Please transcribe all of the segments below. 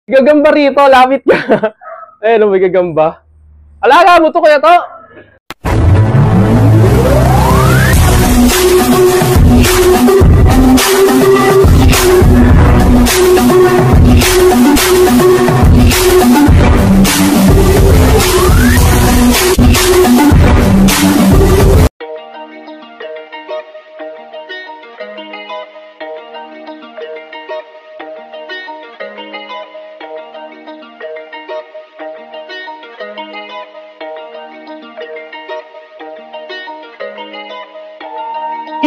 Gagamba rito, lapit ka. Ayun, may gagamba. Alaga mo to kaya to?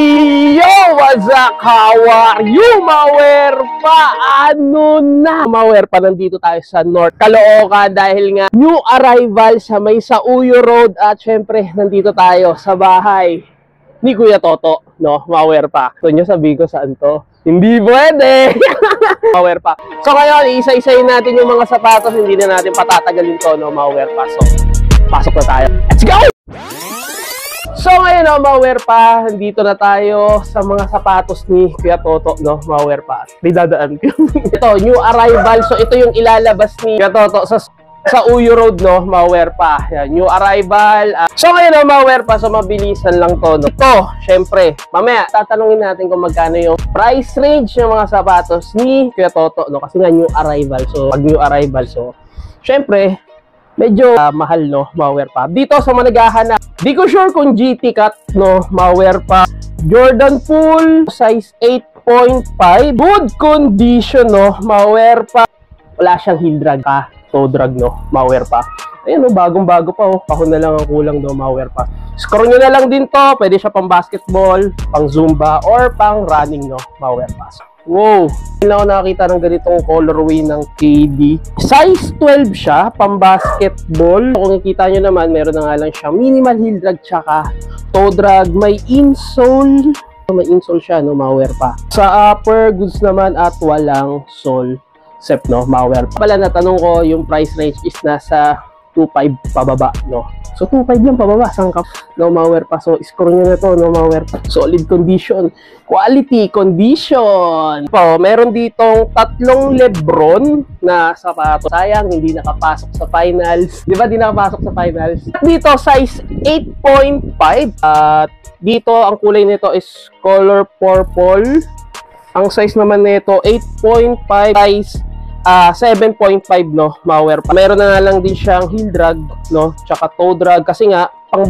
Yo! What's up? How are you, Mawerpa? Ano na? Mawerpa, nandito tayo sa North Caloocan dahil nga new arrival sa may Sauyo Road at syempre nandito tayo sa bahay ni Kuya Toto, no? Mawerpa. Gusto nyo sabihin ko saan to? Hindi pwede! Mawerpa. So ngayon, isa-isayin natin yung mga sapatos, hindi na natin patatagalin to, no? Mawerpa. So, pasok na tayo. Let's go! So ngayon, no, Mawerpa, dito na tayo sa mga sapatos ni Kuya Toto, no, Mawerpa. May dadaan ko. Ito, new arrival. So ito yung ilalabas ni Kuya Toto sa Uyo Road, no, Mawerpa. Yan, new arrival. So ngayon, no, Mawerpa, so mabilisan lang to, no. Ito, syempre, mamaya tatanungin natin kung magkano yung price range ng mga sapatos ni Kuya Toto, no, kasi nga new arrival. So pag new arrival, so syempre medyo mahal, no, Mawerpa. Dito sa mga naghahanap, di ko sure kung GT cut, no, Mawerpa. Jordan Pool, size 8.5. Good condition, no, Mawerpa. Wala siyang heel drag ka, toe drag, no, Mawerpa. Ayan, no, bagong-bago pa, oh. Kahon na lang ang kulang, no, Mawerpa. Score nyo na lang din to. Pwede siya pang basketball, pang zumba, or pang running, no, Mawerpa. Wow! Hindi na ako nakakita ng ganitong colorway ng KD. Size 12 siya, pang basketball. Kung nakikita nyo naman, meron na nga lang siya minimal heel drag tsaka toe drag. May insole. May insole siya, no, Mawerpa. Sa upper goods naman at walang sole. Except, no, Mawerpa. Pala natanong ko, yung price range is nasa 2.5 pababa, no. So 2.5 lang pababa, sangkap, no, Mawerpa. So score nyo na to, no, Mawerpa. Solid condition, quality condition. Po, meron ditong tatlong Lebron na sapatos. Sayang hindi nakapasok sa finals. Di ba di nakapasok sa finals? Dito size 8.5. At dito ang kulay nito is color purple. Ang size naman nito 8.5, size 7.5, no, Mawerpa. Meron na nga lang din siyang heel drag, no, tsaka toe drag kasi nga pang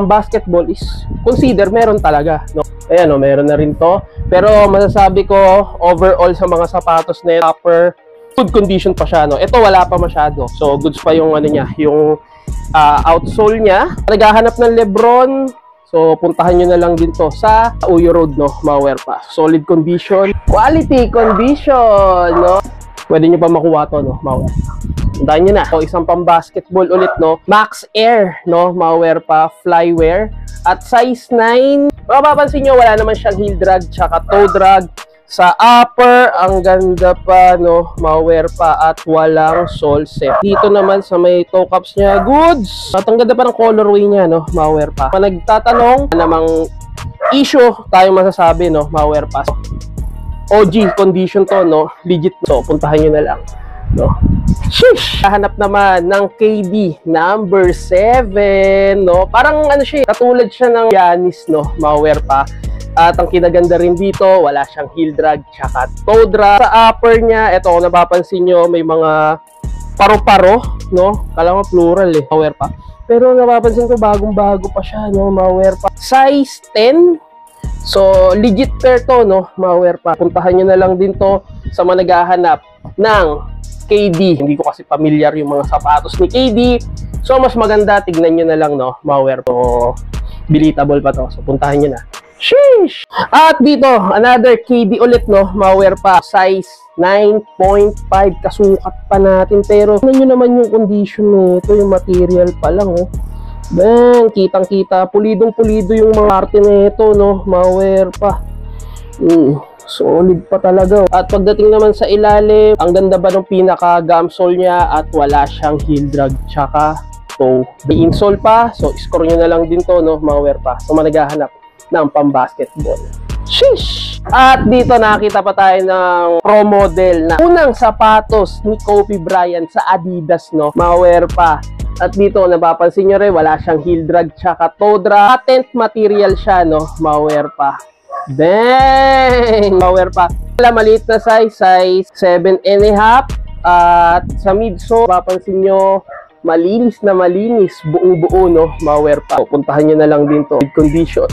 basketball is consider meron talaga, no. Ayan, no, meron na rin to. Pero masasabi ko overall sa mga sapatos na upper good condition pa siya, no. Ito wala pa masyado. So goods pa yung ano niya, yung outsole niya. Naghahanap ng Lebron, so puntahan nyo na lang din to sa Uyo Road, no, Mawerpa. Solid condition, quality condition, no. Pwede nyo pa makuha to, no, Mawerpa. Tandaan nyo na. So, isang pang basketball ulit, no. Max Air, no, Mawerpa, Flywear. At size 9. Mapapansin nyo, wala naman siyang heel drag, tsaka toe drag. Sa upper, ang ganda pa, no, Mawerpa. At walang sole set. Dito naman sa may toe caps niya, goods. At ang ganda pa ng colorway niya, no, Mawerpa. Kung nagtatanong, namang issue tayo masasabi, no, Mawerpa. OG condition to, no, legit. So puntahan nyo na lang, no. Sheesh! Hanap naman ng KD number 7, no. Parang ano siya, katulad siya ng Giannis, no, Mawerpa. At ang kinaganda rin dito, wala siyang heel drag tsaka toe drag. Sa upper niya, eto kung napapansin nyo, may mga paro-paro, no. Kala mo plural, eh, Mawerpa. Pero napapansin ko, bagong-bago pa siya, no, Mawerpa. Size 10. So, legit pair to, no, Mawerpa. Puntahan nyo na lang din to sa mga naghahanap ng KD. Hindi ko kasi familiar yung mga sapatos ni KD. So, mas maganda, tignan nyo na lang, no, Mawerpa. So, believable pa to. So, puntahan nyo na. Sheesh! At dito, another KD ulit, no, Mawerpa. Size 9.5. Kasukat pa natin. Pero, tignan nyo naman yung condition nito, yung material pa lang, oh. Ben, kitang-kita, pulidong-pulido yung mga arte nito, no, Mawerpa. Solid pa talaga. At pagdating naman sa ilalim, ang ganda ba ng pinaka-gum sole niya at wala siyang heel drag tsaka toe. May insole pa, so score nyo na lang din to, no, Mawerpa. So managhahanap ng pang-basketball. Sheesh! At dito nakita pa tayo ng pro model na unang sapatos ni Kobe Bryant sa Adidas, no? Malware pa. At dito, napapansin nyo rin, wala siyang heel drag tsaka toe drag. Patent material siya, no? Malware pa. Dang! Malware pa. Maliit na size 7.5. At sa midsole, mapapansin nyo, malinis na malinis, buong-buo, no? Malware pa. Puntahan nyo na lang din to. Condition.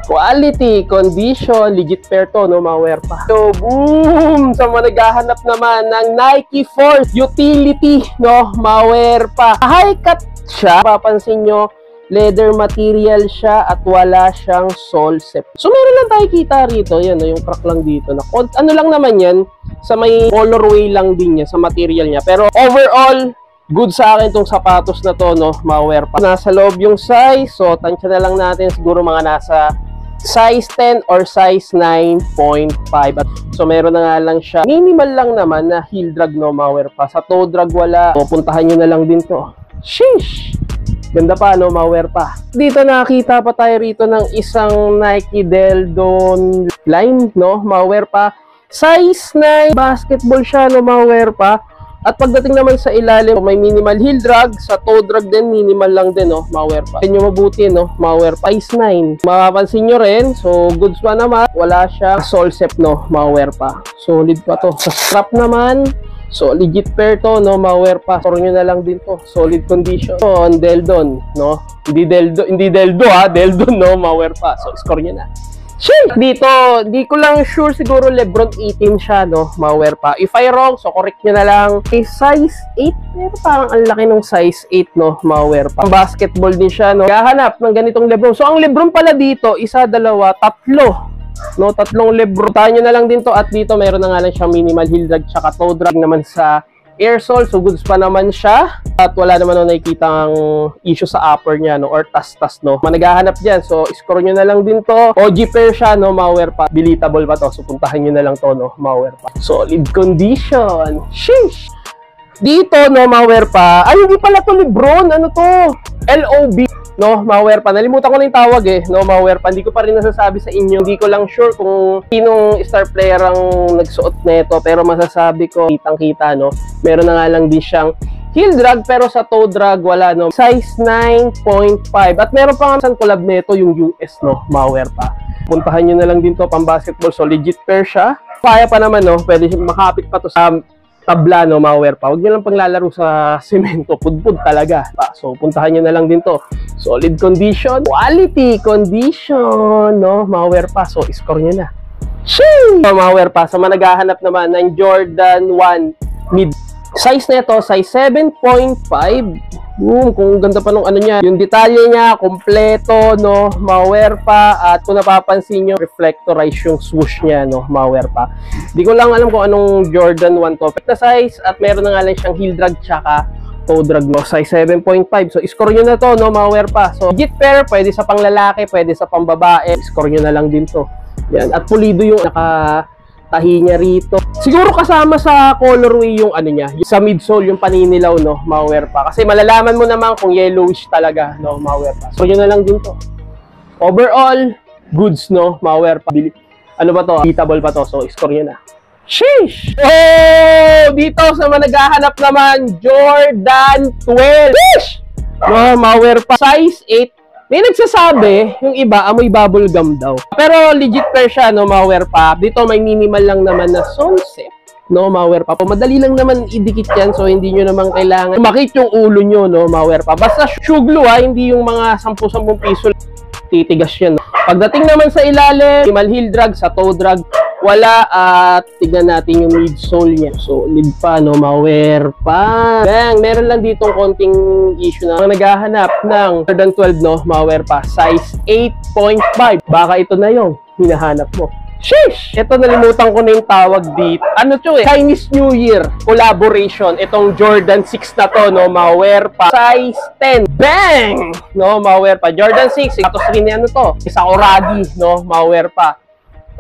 Quality, condition, legit pair to, no? Malware pa. So, boom! Sa mga naghahanap naman ng Nike Force Utility, no? Malware pa. High cut siya. Mapapansin nyo, leather material siya at wala siyang sole set. So, meron lang tayo kita rito. Yan, no? Yung crack lang dito. Ano lang naman yan? Sa may colorway lang din niya, sa material niya. Pero overall, good sa akin tong sapatos na to, no? Malware pa. Nasa loob yung size. So, tansya na lang natin. Siguro mga nasa size 10 or size 9.5. So, meron na nga lang siya. Minimal lang naman na heel drag, no? Malware pa. Sa toe drag, wala. So, puntahan nyo na lang din to. Sheesh! Ganda pa, no? Malware pa. Dito nakita pa tayo rito ng isang Nike Deldon line, no? Malware pa. Size 9. Basketball siya, no? Malware pa. At pagdating naman sa ilalim, may minimal heel drag, sa toe drag din, minimal lang din, no? Malware pa. Yan yung mabuti, no? Malware pa. Size 9. Mapapansin nyo rin, so goods pa naman, wala siya sole set, no? Malware pa. Solid pa to. Sa strap naman, so legit pair to, no? Malware pa. Score nyo na lang din to. Solid condition. So, on Deldon, no? Hindi Deldo, ha? Deldon, no? Malware pa. So, score nyo na. Sheesh! Dito, di ko lang sure, siguro Lebron 18 siya, no? Malware pa. If I wrong, so correct nyo na lang. Size 8, pero parang ang laki ng size 8, no? Malware pa. Basketball din siya, no? Gahanap ng ganitong Lebron. So, ang Lebron pala dito, isa, dalawa, tatlo. No? Tatlong Lebron. Tahan nyo na lang din to. At dito, mayroon na nga lang siyang minimal heel drag tsaka toe drag naman sa air sole. So, goods pa naman siya. At wala naman no, nakikita ang issue sa upper niya, no? Or tas-tas, no? Managahanap dyan. So, score nyo na lang din to. OG pair siya, no? Malware pa. Deletable pa to. So, puntahan nyo na lang to, no? Malware pa. Solid condition. Sheesh! Dito, no? Malware pa. Ay, hindi pala to Lebron. Ano to? LOB. No, malware pa. Nalimutan ko na yung tawag, eh. No, malware pa. Hindi ko pa rin nasasabi sa inyo. Hindi ko lang sure kung sinong star player ang nagsuot nito. Pero masasabi ko, kitang-kita, no? Meron na nga lang din siyang heel drag, pero sa toe drag, wala, no? Size 9.5. At meron pa nga sa collab nito, yung US, no? Malware pa. Puntahan nyo na lang din to, pang basketball. So, legit pair siya. Kaya pa naman, no? Pwede makapit pa to sa tabla, no? Malware pa. Huwag nyo lang panglalaro sa semento. Pudpud talaga. So, puntahan nyo na lang din to. Solid condition. Quality condition, no? Malware pa. So, score nyo na. Sheesh! Malware pa. Sa mga naghahanap naman ng Jordan 1 mid. Size na ito, size 7.5. Kung ganda pa nung ano niya. Yung detalye niya, kompleto, no? Malware pa. At kung napapansin nyo, reflectorize yung swoosh niya, no? Malware pa. Di ko lang alam kung anong Jordan 1 to. Perfect na size at meron na nga lang siyang heel drag tsaka toe drag, no? Size 7.5. So, score nyo na to, no? Malware pa. So, legit pair, pwede sa panglalaki, pwede sa pangbabae. Score nyo na lang din to. Yan. At pulido yung tahi niya rito. Siguro kasama sa colorway yung ano niya, sa midsole yung paninilaw, no? Malware pa. Kasi malalaman mo naman kung yellowish talaga, no? Malware pa. So, yun na lang din to. Overall, goods, no? Malware pa. Ano ba to? Beatable pa to. So, score nyo na. Sheesh! Oh! Dito sa mga naghahanap naman, Jordan 12. Sheesh! No, malware pa. Size 8. May nagsasabi, yung iba, amoy bubble gum daw. Pero legit pair siya, no? Malware pa. Dito may minimal lang naman na sole set. No, malware pa. Madali lang naman idikit yan, so hindi nyo naman kailangan makit yung ulo nyo, no? Malware pa. Basta shoe glue, ha? Hindi yung mga 10-10 piso titigas yan, no? Pagdating naman sa ilalim, minimal heel drag, sa toe drag, wala. At tignan natin yung midsole niya. So, lid pa, no? Malware pa. Bang! Meron lang ditong konting issue na naghahanap ng Jordan 12, no? Malware pa. Size 8.5. Baka ito na yung hinahanap mo. Sheesh! Ito, nalimutan ko na yung tawag dito. Ano to, eh? Chinese New Year collaboration. Itong Jordan 6 na to, no? Malware pa. Size 10. Bang! No? Malware pa. Jordan 6. Tapos rin ano to? Isa Oragi, no? Malware pa.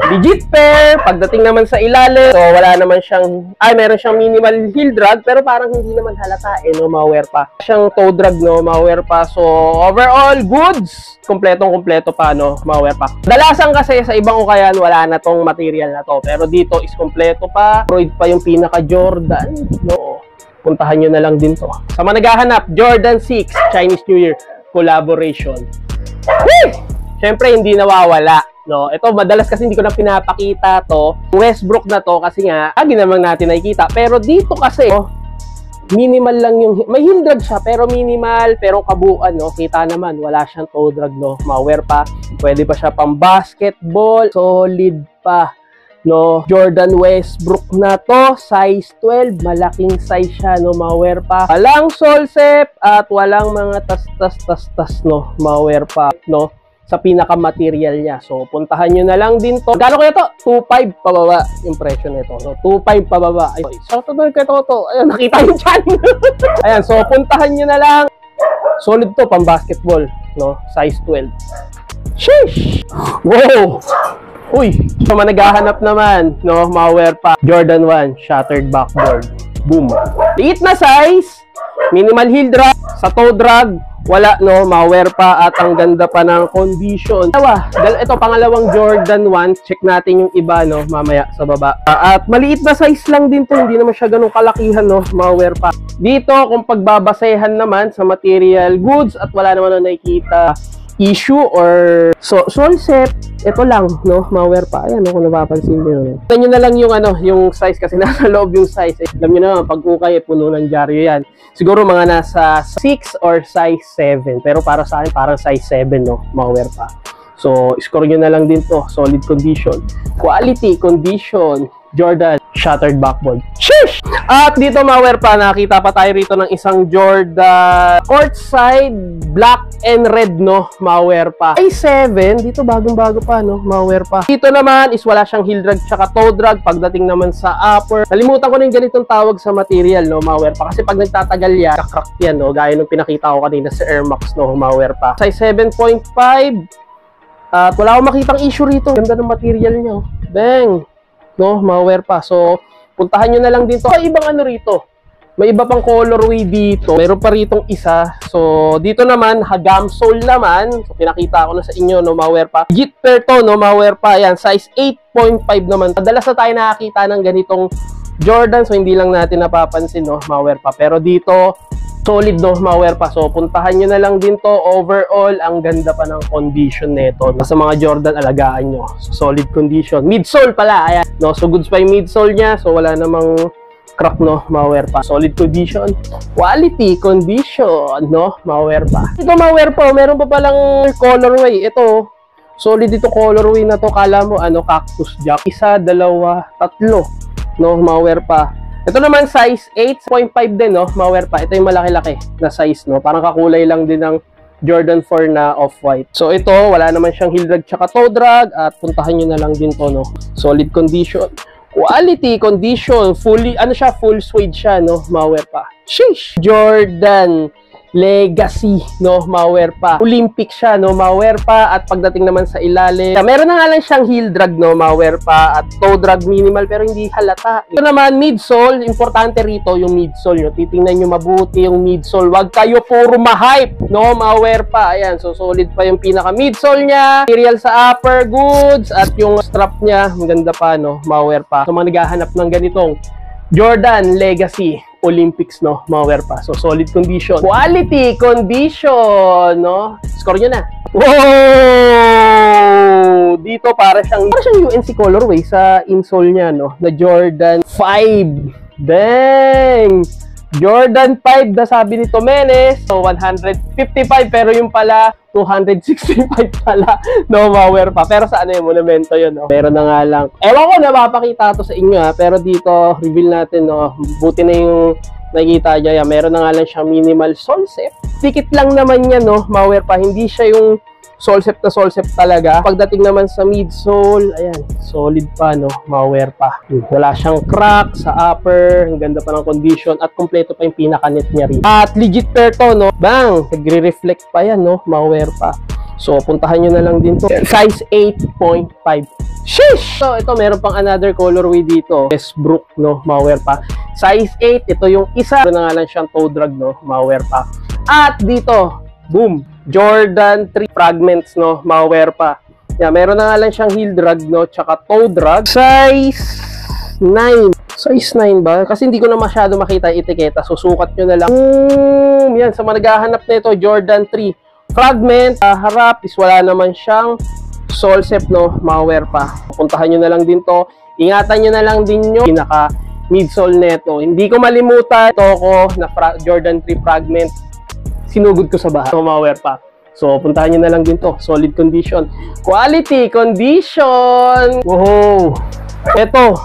Legit pair. Pagdating naman sa ilalim, so wala naman siyang, meron siyang minimal heel drag, pero parang hindi naman halata no, mga wear pa. Siyang toe drag, no, mga wear pa. So, overall, goods. Kompletong-kompleto pa, no, mga wear pa. Dalasan kasi sa ibang ukayan, wala na tong material na to. Pero dito is kompleto pa. Android pa yung pinaka-Jordan, no. Puntahan nyo na lang din to. Sa mga naghahanap, Jordan 6 Chinese New Year collaboration. Siyempre, hindi nawawala. No, ito madalas kasi hindi ko na pinapakita to. Westbrook na to kasi nga lagi naman natin nakikita. Pero dito kasi minimal lang yung may heel drag siya pero minimal, pero kabuuan no. Kita naman wala siyang toe drag no. Ma-wear pa. Pwede pa siya pang basketball, solid pa. No, Jordan Westbrook na to, size 12, malaking size siya no, ma-wear pa. Walang solsep at walang mga tas no, ma-wear pa no. Sa pinaka-material niya. So, puntahan nyo na lang din to. Gano'n kaya to? 2.5 pababa yung presyo nito. So, 2.5 pababa. Ay, so, tuloy kayo to. Ayun, nakita nyo dyan. Ayan, so, puntahan nyo na lang. Solid to, pang basketball. No? Size 12. Sheesh! Wow! Uy! So, managhahanap naman. No? Ma-wear pa. Jordan 1, shattered backboard. Boom! Liit na size. Minimal heel drag. Sa toe drag. Wala, no, ma-wear pa at ang ganda pa ng condition. Ito, pangalawang Jordan 1. Check natin yung iba, no, mamaya sa baba. At maliit na size lang din to. Hindi naman siya ganun kalakihan, no, ma-wear pa. Dito, kung pagbabasehan naman sa material goods at wala naman na nakikita issue or solsep, ito lang, no, ma-wear pa. Ayan, no, kung napapansin nyo. No. Tignan nyo na lang yung, yung size kasi nasa loob yung size. Alam nyo naman, pag ukay, puno ng dyaryo yan. Siguro mga nasa 6 or size 7. Pero para sa akin, parang size 7, no, ma-wear pa. So, score nyo na lang din to. Solid condition. Quality, condition. Jordan, shattered backboard. Sheesh! At dito, ma-wear pa, nakita pa tayo rito ng isang Jordan courtside, black and red, no, ma-wear pa. Ay, 7, dito bagong-bago pa, no, ma-wear pa. Dito naman is wala siyang heel drag tsaka toe drag. Pagdating naman sa upper, nalimutan ko na yung ganitong tawag sa material, no, ma-wear pa. Kasi pag nagtatagal yan, kakrack yan, no, gaya nung pinakita ko kanina sa Air Max, no, ma-wear pa. Size 7.5, at wala akong makitang issue rito. Ganda ng material niya, oh. Bang! No, ma-wear pa. So, puntahan nyo na lang din to. May ibang ano rito. May iba pang colorway dito. Meron pa ritong isa. So, dito naman, hagam sole naman. So, pinakita ko na sa inyo, no, ma-wear pa. Legit pair to, no, ma-wear pa. Ayan, size 8.5 naman. Madalas na tayo nakakita ng ganitong Jordan. So, hindi lang natin napapansin, no, ma-wear pa. Pero dito, solid, no, ma-wear pa. So, puntahan nyo na lang din to. Overall, ang ganda pa ng condition nito. Sa mga Jordan, alagaan nyo. So, solid condition. Midsole pala, ayan. No, so, goods pa yung midsole niya. So, wala namang crack, no, ma-wear pa. Solid condition. Quality condition, no, ma-wear pa. Ito, ma-wear pa. Meron pa palang colorway. Ito, solid ito colorway na to. Kala mo, cactus jack. Isa, dalawa, tatlo. No, ma-wear pa. Ito naman size 8.5 din, no, ma-wear pa. Ito yung malaki-laki na size, no. Parang kakulay lang din ng Jordan 4 na off-white. So ito, wala naman siyang heel drag tsaka toe drag at puntahan nyo na lang din to, no. Solid condition. Quality condition. Fully, full suede siya, no, ma-wear pa. Sheesh! Jordan Legacy, no, ma-wear pa. Olympic siya, no, ma-wear pa. At pagdating naman sa ilalim, meron na nga lang siyang heel drag, no, ma-wear pa. At toe drag minimal, pero hindi halata. Ito naman, midsole. Importante rito yung midsole nyo. Titingnan nyo mabuti yung midsole. Huwag kayo puro ma-hype, no, ma-wear pa. Ayan, so solid pa yung pinaka-midsole niya. Material sa upper goods. At yung strap niya, maganda pa, no, ma-wear pa. So, mga naghahanap ng ganitong Jordan Legacy Olympics, no, ma-wear pa. So, solid condition. Quality condition, no? Score nyo na. Wow! Dito para siyang UNC colorway sa insole niya, no? Na Jordan 5. Dang! Jordan 5 na sabi ni Tomenes. So, 155 pero yung pala 265 pala. No, ma-wear pa. Pero sa yung monumento yun, no? Pero na nga lang. Ewan ko, napapakita to sa inyo, ha? Pero dito, reveal natin, no? Buti na yung nakikita niya. Meron na nga lang siyang minimal solsep. Dikit lang naman yan, no? Ma-wear pa. Hindi siya yung solsep na solsep talaga. Pagdating naman sa midsole, ayan, solid pa, no? Ma-wear pa. Wala siyang crack sa upper. Ang ganda pa ng condition. At kompleto pa yung pinaka-net niya rin. At legit pair to, no? Bang! Nagre-reflect pa yan, no? Ma-wear pa. So, puntahan nyo na lang din to. Size 8.5. Sheesh! So, ito, meron pang another colorway dito. Westbrook, no? Malware pa. Size 8, ito yung isa. Ito na nga lang siyang toe drag, no? Malware pa. At dito, boom! Jordan 3 fragments, no? Malware pa. Yeah, meron na nga lang siyang heel drag, no? Tsaka toe drag. Size 9. Size 9 ba? Kasi hindi ko na masyado makita yung etiketa. Susukat nyo na lang. Boom! Yan, sa mga naghahanap na ito, Jordan 3 fragment. Harap is wala naman siyang Solsep, no? Malware pa. Puntahan nyo na lang din to. Ingatan nyo na lang din yung pinaka midsole neto. Hindi ko malimutan ito ko na Jordan 3 fragment. Sinugod ko sa bahay. Malware pa. So, puntahan nyo na lang din to. Solid condition. Quality condition! Wow! Ito,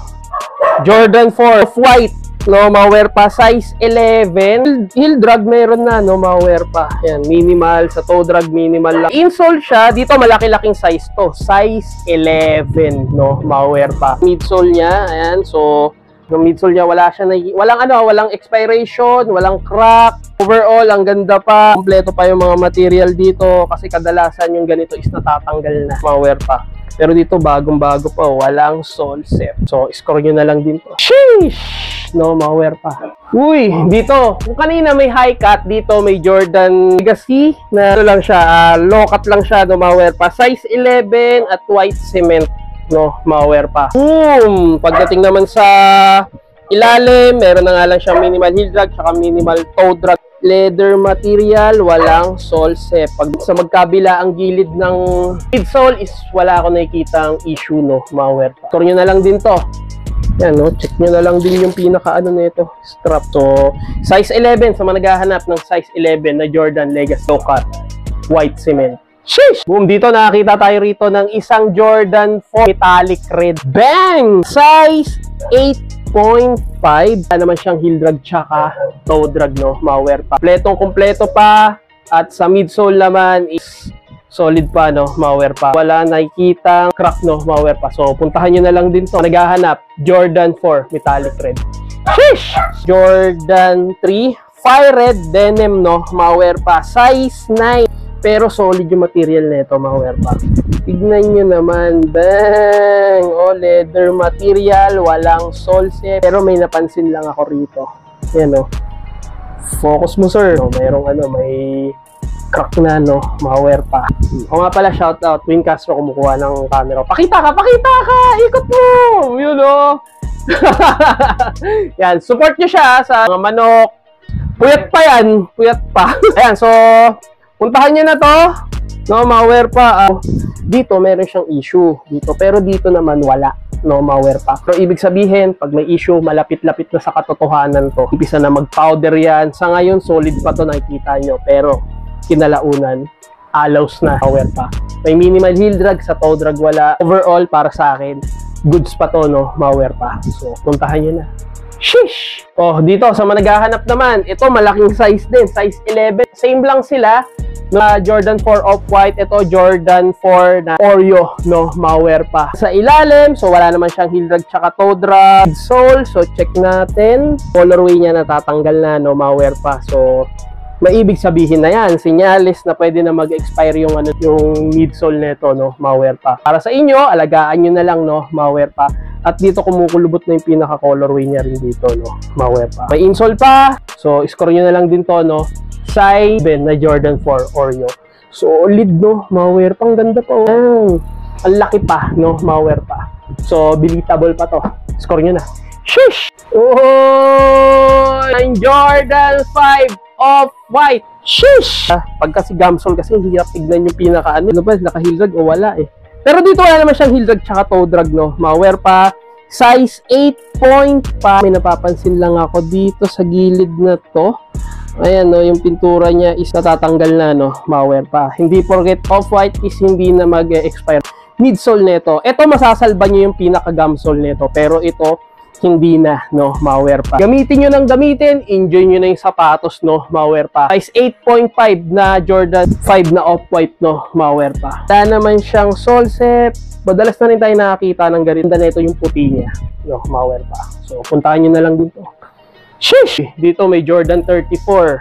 Jordan 4 white. No, malware pa, size 11. Heel drag meron na, no, malware pa. Ayan, minimal, sa toe drag minimal lang. Insole siya, dito malaki-laking size to. Size 11, no, malware pa. Midsole niya, ayan, so, yung midsole niya, walang expiration, walang crack. Overall, ang ganda pa. Kompleto pa yung mga material dito kasi kadalasan yung ganito is natatanggal na. Malware pa. Pero dito, bagong-bago pa. Walang Solsep. So, score nyo na lang din to. Sheesh! No, malware pa. Uy, dito. Kung kanina may high cut, dito may Jordan Legacy na ito lang siya. Low cut lang siya, no, malware pa. Size 11 at white cement. No, malware pa. Boom! Pagdating naman sa ilalim, meron na nga lang siyang minimal heel drag tsaka minimal toe drag. Leather material, walang Solsep. Pag sa magkabila ang gilid ng midsole is wala ako nakikitang issue, no, malware. Score nyo na lang din to. Yan, no, check nyo na lang din yung pinaka nito, strap. So, size 11 sa mga naghahanap ng size 11 na Jordan Legacy low cut white cement. Sheesh! Boom, dito nakakita tayo rito ng isang Jordan 4 metallic red. Bang! Size 8.5. Wala naman siyang heel drag tsaka toe drag, no, malware pa. Kompleto pa. At sa midsole naman is solid pa, no, malware pa. Wala nakikitang crack, no, malware pa. So, puntahan nyo na lang din to. Naghahanap, Jordan 4 metallic red. Sheesh! Jordan 3 fire red denim, no, malware pa. Size 9. Pero solid yung material nito, malware pa. Tignan nyo naman, bang! O, leather material, walang Solsep. Pero may napansin lang ako rito. Yan, no. Focus mo, sir. No, may crack na, no, malware pa. O nga pala, shoutout, Twin Castro, kumukuha ng camera. Pakita ka! Ikot mo! Yun, no. Yan, support nyo siya sa mga manok. Puyat pa yan. Puyat pa. Ayan, so, puntahan nyo na to. No, malware pa. Dito, meron siyang issue. Dito. Pero dito naman, wala. No, malware pa. Pero ibig sabihin, pag may issue, malapit-lapit na sa katotohanan to. Umpisa na mag-powder yan. Sa ngayon, solid pa to, nakikita nyo. Pero, kinalaunan, alaws na. Malware pa. May minimal heel drag, sa toe drag wala. Overall, para sa akin, goods pa to, no, malware pa. So, puntahan nyo na. Sheesh! Oh, dito, sa mga naghahanap naman, ito, malaking size din. Size 11. Same lang sila. Na Jordan 4 off-white, ito Jordan 4 na Oreo, no, malware pa. Sa ilalim, so wala naman siyang heel drag tsaka toe drag. Sole, so check natin. Colorway niya natatanggal na, no, malware pa. So, maibig sabihin na yan, sinyalis na pwede na mag-expire yung, yung midsole nito, no, malware pa. Para sa inyo, alagaan nyo na lang, no, malware pa. At dito kumukulubot na yung pinaka-colorway niya rin dito, no, malware pa. May insole pa, so score nyo na lang din to, no. Size 7 na Jordan 4 Oreo. Solid, no, malware pa. Ang ganda pa, oh. Ang laki pa, no, malware pa. So, believable pa to. Score nyo na. Sheesh! Oh! Jordan 5 off-white. Sheesh! Pagka si Gamsol kasi hirap tignan yung pinaka ano ba, naka-heel drag o wala eh. Pero dito wala naman siyang heel drag tsaka toe drag, no. Malware pa. Size 8.5. May napapansin lang ako dito sa gilid na to. Ayan, no, yung pintura niya is natatanggal na, no, malware pa. Hindi porket off-white is hindi na mag-expire. Midsole nito. Ito masasalba niyo yung pinaka-gamsole nito, pero ito hindi na, no, malware pa. Gamitin nyo ng gamitin, enjoy nyo na yung sapatos, no, malware pa. Size 8.5 na Jordan 5 na off-white, no, malware pa. Wala naman siyang Solsep. Madalas na rin tayo nakakita ng ganito na ito yung puti niya, no, malware pa. So, puntahan nyo na lang dito. Sheesh! Dito may Jordan 34.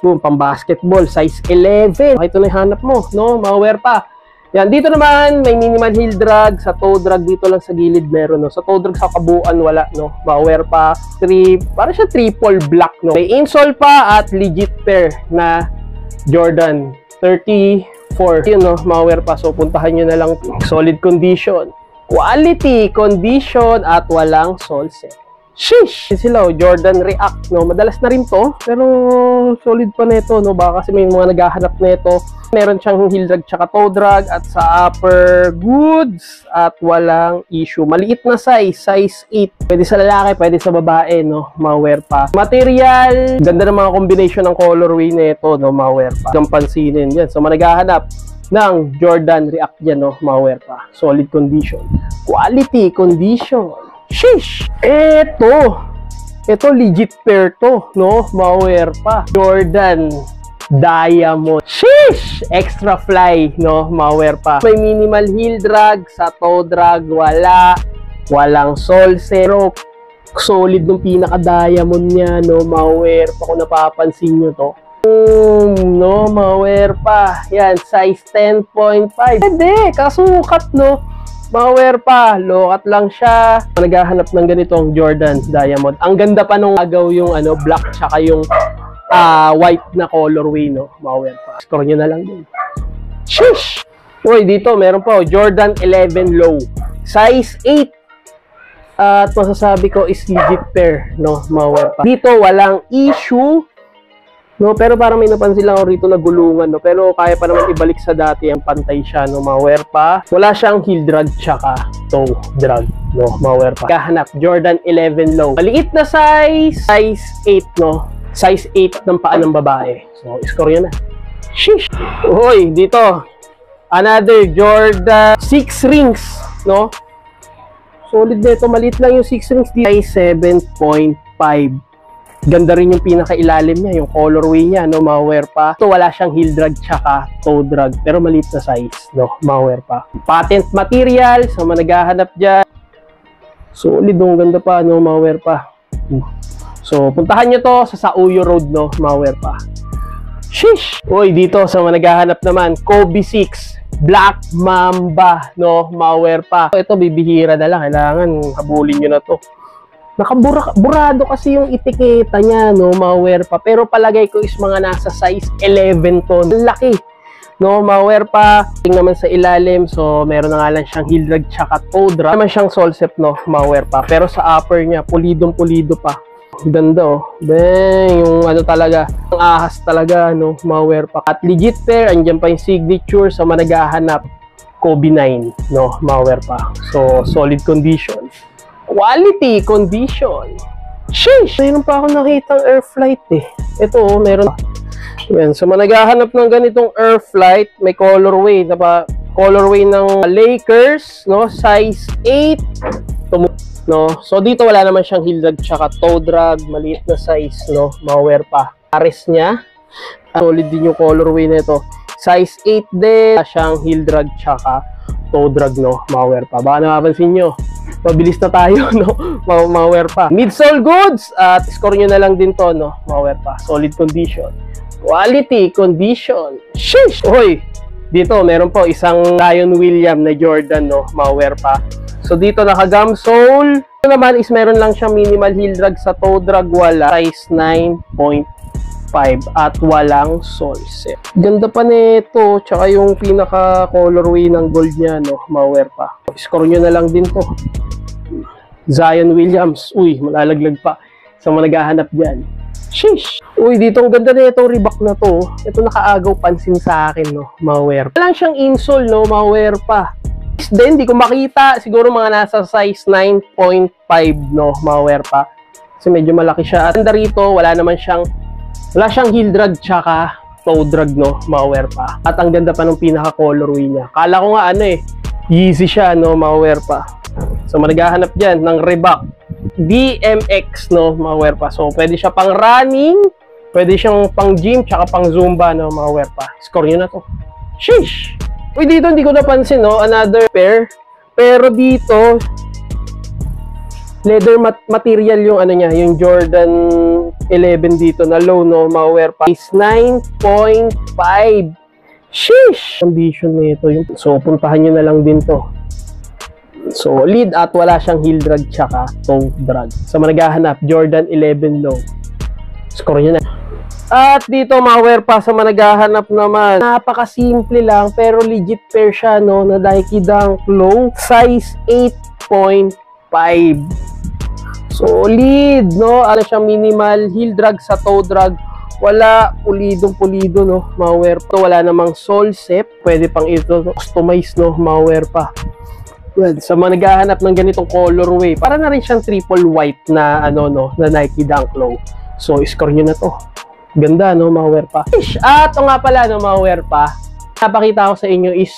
Boom, pang basketball, size 11. Ito na yung hanap mo, no, malware pa. Yan, dito naman may minimal heel drag. Sa toe drag dito lang sa gilid meron, no. Sa toe drag sa kabuuan wala, no. Mauwear pa. Para siya triple black, no. May insole pa at legit pair na Jordan 34. Yun, no, mauwear pa. So puntahan nyo na lang. Solid condition, quality condition at walang sole set. Sheesh! Sila, Jordan React, no? Madalas na rin to, pero solid pa nito, no? Baka kasi may mga naghahanap nito. Meron siyang heel drag tsaka toe drag at sa upper goods at walang issue. Maliit na size 8. Pwede sa lalaki, pwede sa babae, no? Mauwear pa. Material, ganda ng mga combination ng colorway nito, no? Mauwear pa. Ang pansinin yan. So, naghahanap ng Jordan React yan, no? Mauwear pa. Solid condition. Quality condition. Sheesh! Ito legit pair to, no? Mauwear pa. Jordan Diamond. Sheesh! Extra fly, no? Mauwear pa. May minimal heel drag. Sa toe drag, walang sole set. Pero solid nung pinaka-diamond niya, no? Mauwear pa kung napapansin nyo to. No? Mauwear pa. Yan, size 10.5. Pwede, kasukat, no? Mauwear pa, low-cut lang siya. Naghahanap ng ganitong Jordan Diamond. Ang ganda pa nung agaw yung black tsaka yung white na colorway, no? Mauwear pa. Score nyo na lang din. Sheesh! Uy, dito meron pa, Jordan 11 low. Size 8. At masasabi ko is legit pair, no? Mauwear pa. Dito walang issue. No, pero parang may napansin lang ako rito na gulungan, no. Pero kaya pa naman ibalik sa dati, ang pantay siya, no. Mauwear pa. Wala siyang heel drag tsaka toe drag, no. Mauwear pa. Kahanap Jordan 11 low. Maliit na size 8, no. Size 8 ng paa ng babae. So, score yun na. Sheesh. Hoy, dito. Another Jordan 6 rings, no. Solid na ito. Maliit lang yung 6 rings. Size 7.5. Ganda rin yung pinakailalim niya, yung colorway niya, no, mauwear pa. Ito wala siyang heel drag tsaka toe drag, pero maliit na size, no, mauwear pa. Patent material, sa mga naghahanap dyan. Solid, no, ganda pa, no, mauwear pa. So, puntahan nyo to sa Sauyo Road, no, mauwear pa. Sheesh! Uy, dito sa mga naghahanap naman, Kobe 6, Black Mamba, no, mauwear pa. Ito, bibihira na lang, kailangan habulin nyo na to. Nakaburado kasi yung etiketa niya, no, mauwear pa. Pero palagay ko is mga nasa size 11 to. Laki, no, mauwear pa. Tingnan naman sa ilalim, so meron na nga lang siyang heel drag tsaka toe drag. Naman siyang sole set, no, mauwear pa. Pero sa upper niya, pulidong-pulido pa. Ganda, oh. Bang, yung talaga, ang ahas talaga, no, mauwear pa. At legit pair, andyan pa yung signature sa mga naghahanap. Kobe 9, no, mauwear pa. So, solid condition. Quality condition. Sheesh! Mayroon pa ako nakitang air flight, eh. Ito, oh, meron. Yan. So, naghahanap ng ganitong air flight, may colorway. Colorway ng Lakers, no? Size 8. No? So, dito wala naman siyang heel drag tsaka toe drag. Maliit na size, no? Mauwear pa. Pares niya. Solid din yung colorway na ito. Size 8 din. Siyang heel drag tsaka toe drag, no? Mauwear pa. Baka napapansin nyo, mabilis na tayo, no? Mauwear pa. Midsole goods. At score nyo na lang din to, no? Mauwear pa. Solid condition. Quality condition. Sheesh! Hoy! Dito, meron po isang Zion William na Jordan, no? Mauwear pa. So, dito naka-gum sole. Ito naman is meron lang siyang minimal heel drag sa toe drag. Wala. Size 9.5 at walang sole set. Ganda pa nito. Tsaka yung pinaka-colorway ng gold niya, no? Mauwear pa. Score nyo na lang din to. Zion Williams. Uy, malalaglag pa sa mga naghahanap dyan. Sheesh! Uy, dito ang ganda na itong Reebok na to. Ito nakaagaw pansin sa akin, no? Mauwear. Wala siyang insole, no? Mauwear pa. Then, hindi ko makita. Siguro mga nasa size 9.5, no? Mauwear pa. Kasi medyo malaki siya. At ganda rito, wala siyang heel drag tsaka toe drag, no? Mauwear pa. At ang ganda pa ng pinaka-colorway niya. Kala ko nga Yeezy siya, no? Mauwear pa. So, maghahanap dyan ng Reebok DMX, no? Mauwear pa. So, pwede siya pang running, pwede siyang pang gym, tsaka pang Zumba, no? Mauwear pa. Score nyo na to. Sheesh! Uy, dito hindi ko napansin, no? Another pair. Pero dito, leather material yung niya, yung Jordan 11 dito na low, no? Mauwear pa. Is 9.5. Sheesh! Condition nito yung so puntahan nyo na lang din to. Solid at wala siyang heel drag tsaka toe drag. Sa mga naghahanap, Jordan 11 low. Score nyo na. At dito mga wear pa sa mga naghahanap naman. Napakasimple lang pero legit pair siya no na Nike Dunk Low size 8.5. Solid no. Ano siya minimal heel drag sa toe drag. Wala pulidong-pulido no, mga wear pa. Wala namang sole set. Pwede pang ito customize no, mga wear pa. Well, sa mga naghahanap ng ganitong colorway, para na rin siyang triple white na ano no, na Nike Dunk Low. So, score nyo na to. Ganda no, mga wear pa. At ito nga pala no, mga wear pa. Napakita ko sa inyo is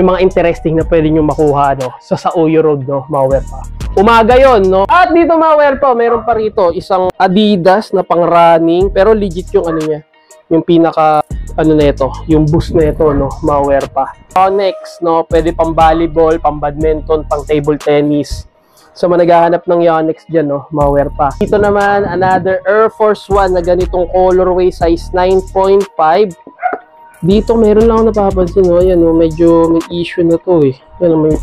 yung mga interesting na pwede nyo makuha no, sa Sauyo Road no, mga wear pa. Umaga yon no. At dito mga wear pa, meron pa rito isang Adidas na pang running pero legit yung ano niya, yung pinaka ano na ito, yung boost na ito no, mga wear pa. Yonex no, pwede pang volleyball, pang badminton, pang table tennis. So mga naghahanap ng Yonex dyan no, mga wear pa. Dito naman another Air Force 1 na ganitong colorway size 9.5. Dito meron lang ako napapansin no, ayan no, medyo may issue na to eh. Yan, may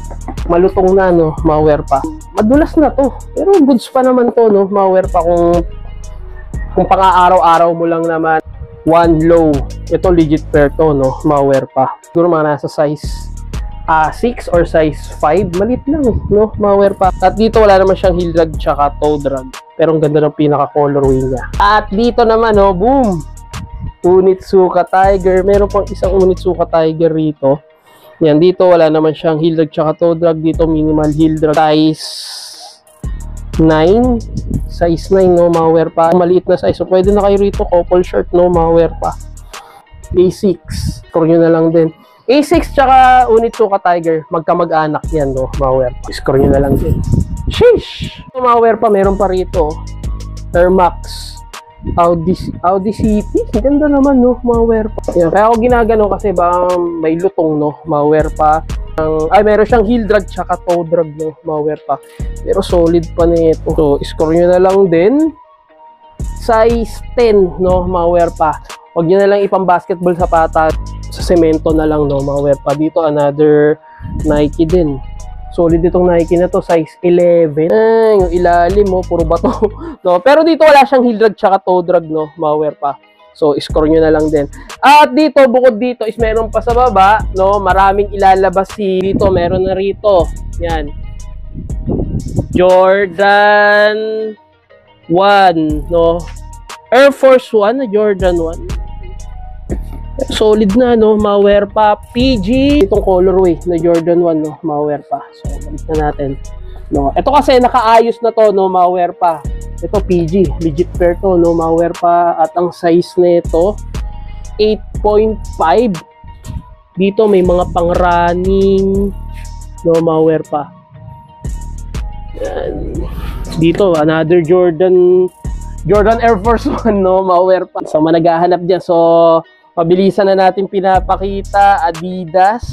malutong na no, mga wear pa. Madulas na to, pero goods pa naman to no, mga wear pa kung pang-araw-araw mo lang naman. One low, ito legit pair to no, mga wear pa. Siguro mga nasa size 6 or size 5, malit lang no, mga wear pa. At dito wala naman siyang heel drag tsaka toe drag, pero ang ganda ng pinaka colorway niya. At dito naman no, boom, Onitsuka Tiger. Meron pang isang Onitsuka Tiger rito. Yan, dito wala naman siyang heel drag tsaka toe drag. Dito minimal heel drag. Size 9. Size 9 no, mga wear pa. Maliit na size. So pwede na kayo rito. Couple shirt no, mga wear pa. A6. Score nyo na lang din. A6 tsaka Onitsuka Tiger. Magkamag-anak yan no, mga wear pa. Score nyo na lang din. Sheesh! So, mga wear pa, meron pa rito. Air Max. Audi City. Ganda naman no, mga wear pa. Yan. Kaya ako ginagano kasi ba may lutong no, mga wear pa. Ay, meron siyang heel drag tsaka toe drag no, mga wear pa. Pero solid pa na ito. So, score nyo na lang din. Size 10 no, mga wear pa. Huwag nyo na lang ipang basketball sapatos. Sa semento na lang no, mga wear pa. Dito another Nike din. Solid itong Nike na to, size 11. Yung ilalim mo, puro bato. No? Pero dito wala siyang heel drag tsaka toe drag, no? Mga wear pa. So, score nyo na lang din. At dito, bukod dito, is meron pa sa baba, no? Maraming ilalabas dito. Meron na rito. Yan. Jordan 1, no? Air Force 1 na Jordan 1. Solid na no, mga wear pa. PG itong colorway na Jordan 1 no, mga wear pa. So balik na natin no. Ito kasi nakaayos na to no, mga wear pa. Ito PG, legit pair to no, mga wear pa. At ang size nito 8.5. Dito may mga pang running no, mga wear pa. Yan. Dito another Jordan Air Force 1 no, mga wear pa. So managhahanap diyan. So pabilisan na natin pinapakita. Adidas.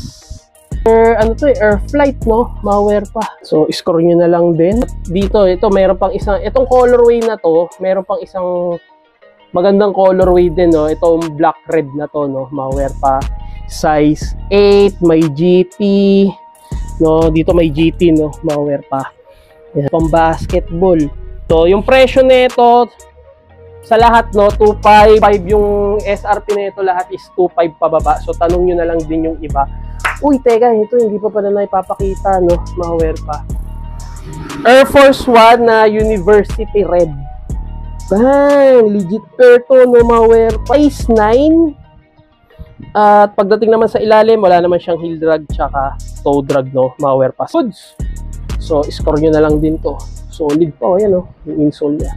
Ano to eh, Air Flight no, mga wear pa. So score nyo na lang din. Dito, ito meron pang isang, itong colorway na to, meron pang isang magandang colorway din no. Itong black red na to no, mga wear pa. Size 8, may GT no, dito may GT no, mga wear pa. Yan, pang basketball. So yung presyo nito sa lahat no, 2.5 yung SRP nito, lahat is 2.5 pababa. So tanong nyo na lang din yung iba. Uy, teka, ito hindi pa pala na ipapakita no, mga wear pa. Air Force 1 na University Red. Bang, legit pair to no, mga wear pa. Size 9. At pagdating naman sa ilalim, wala naman siyang heel drag tsaka toe drag no, mga wear pa. Goods. So score nyo na lang din to. Solid pa, ayan o, yung insole niya.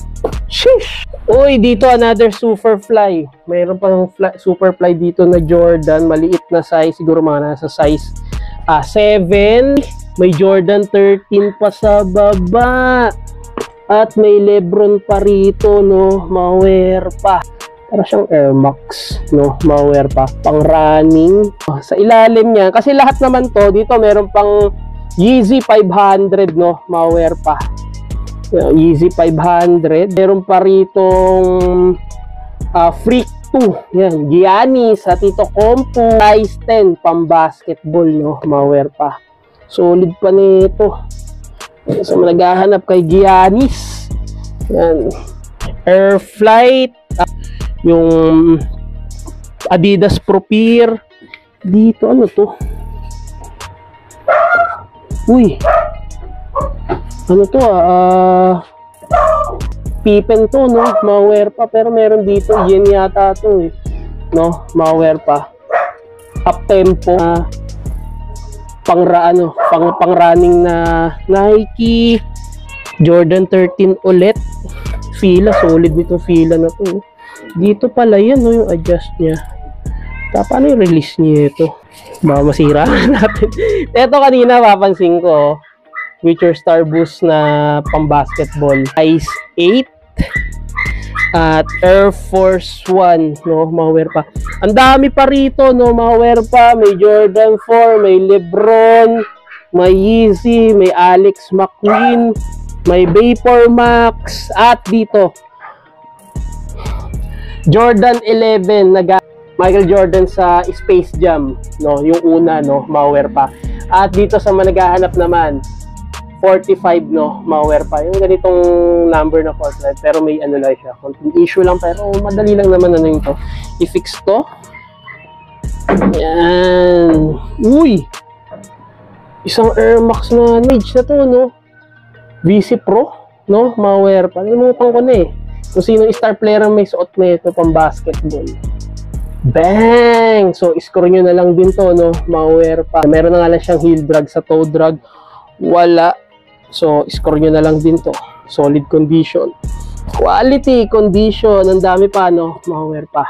Sheesh! Uy, dito another Superfly. Mayroon pang Superfly dito na Jordan. Maliit na size, siguro mga nasa size 7. May Jordan 13 pa sa baba. At may Lebron pa rito, no, mawear pa. Para siyang Air Max, no, mawear pa. Pang running. Sa ilalim niya, kasi lahat naman to, dito meron pang Yeezy 500, no, mawear pa. Yeezy 500. Meron pa ritong Freak 2. Yan, Giannis sa Tito Compo. Size 10, pang-basketball, no? Mga pa. Solid pa nito. So, naghahanap kay Giannis. Yan. Air Flight. Yung Adidas Pro Peer. Dito, ano to? Uy. Ano to, Pippen to, no? Malware pa. Pero meron dito, yen yata to, eh. No? Malware pa. Up tempo. Pang-running na Nike. Jordan 13 ulit. Fila, solid nito fila na to. Dito pala yan, no? Yung adjust niya. Paano yung release niya ito? Baka masira natin. Ito kanina, papansin ko, Future Star Boost na pang-basketball. Size 8 at Air Force 1, no? Malware pa. Ang dami pa rito, no? Malware pa. May Jordan 4, may LeBron, may Yeezy, may Alex McQueen, may Vapor Max, at dito Jordan 11 Michael Jordan sa Space Jam, no? Yung una, no? Malware pa. At dito sa managahanap naman 45, no? Malware pa. Yung ganitong number na Fortnite. Pero may ano lang siya. Konting issue lang. Pero madali lang naman ano yung to. I-fix to. Yan. Uy! Isang Air Max na Mage na to, no? VC Pro, no? Malware pa. Nalimutan ko na eh. Kung sino yung star player ang may suot na ito pang basketball. Bang! So, score nyo na lang din to, no? Malware pa. Meron na nga lang siyang heel drag sa toe drag. Wala. So, score nyo na lang din to. Solid condition. Quality condition. Ang dami pa, no? Malware pa.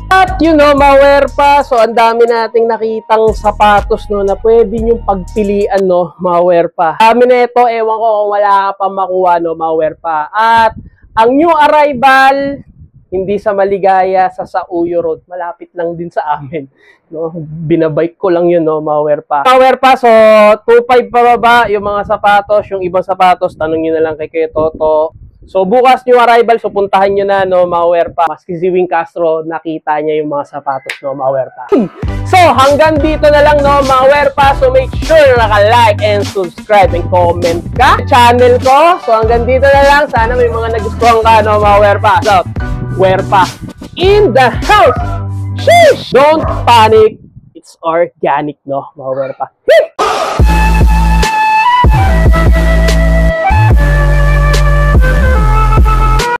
At, you know, malware pa. So, ang dami nating nakitang sapatos, no? Na pwede nyong pagpilian, no? Malware pa. Dami na ito. Ewan ko kung wala ka pa makuha, no? Malware pa. At, ang new arrival, hindi sa Maligaya, sa Sauyo Road. Malapit lang din sa amin. No? Binabike ko lang yun, no? Malware pa. Malware pa, so 2.5 pababa yung mga sapatos. Yung ibang sapatos, tanong nyo na lang kay Toto. So bukas new arrival, so puntahan nyo na, no? Malware pa. Maski si Wing Castro, nakita niya yung mga sapatos, no? Malware pa. So hanggang dito na lang, no? Malware pa. So make sure naka-like and subscribe and comment ka sa channel ko. So hanggang dito na lang. Sana may mga nagustuhan ka, no? Malware pa. So, Malware pa in the house. Sheesh! Don't panic. It's organic, no? Malware pa.